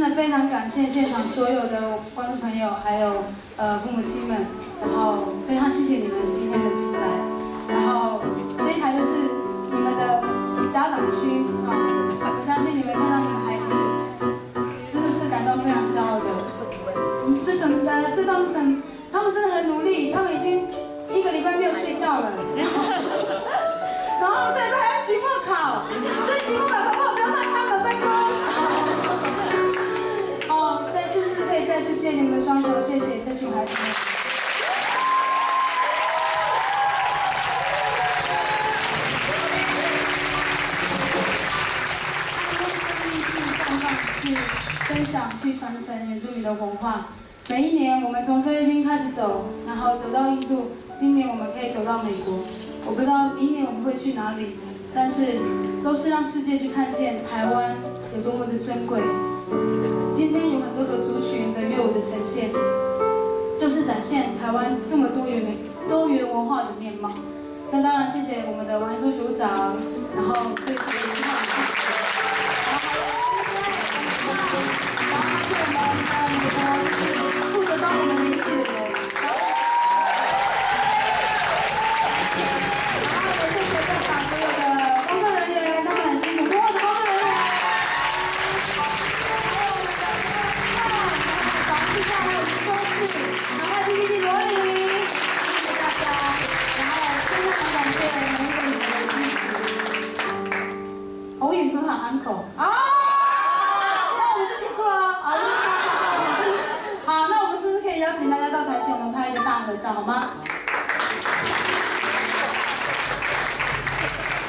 的非常感谢现场所有的观众朋友，还有父母亲们，然后非常谢谢你们今天的进来。然后这一排就是你们的家长区哈，我相信你们看到你们孩子，真的是感到非常骄傲的。这段路程，他们真的很努力，他们已经1个礼拜没有睡觉了，然后下礼拜还要期末考，所以期末考可不可以不要骂他们，拜托。哦，是不是可以再次借你们的双手，谢谢这群孩子们。去分享、去传承原住民的文化。每一年，我们从菲律宾开始走，然后走到印度，今年我们可以走到美国。我不知道明年我们会去哪里，但是都是让世界去看见台湾有多么的珍贵。今天有很多的族群的乐舞的呈现，就是展现台湾这么多元文化的面貌。那当然，谢谢我们的王一中署长，然后对这个计划的支持。是我们美国就是负责帮我们联系的人，然后也谢谢在场所有的工作人员，他们很辛苦，所有的工作人员，还有我们的保安地下，还有收视，然后还有 PPT 罗琳，谢谢大家，然后非常感谢每一个你们的支持。偶语很好安口啊。好，那我们是不是可以邀请大家到台前，我们拍一个大合照，好吗？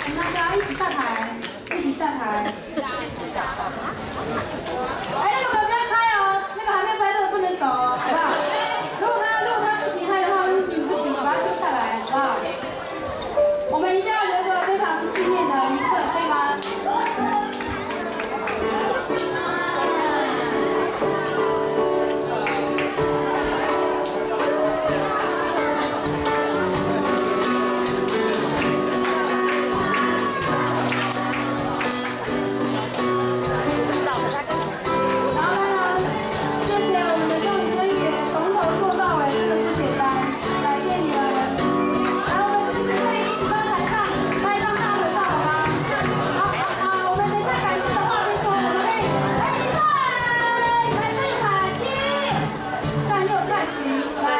请大家一起下台，一起下台。哎，那个不要拍哦，那个还没拍照的不能走哦，好不好？如果他自行拍的话，不行，把它丢下来，好不好？我们一定要留个非常纪念的一刻，可以吗？来。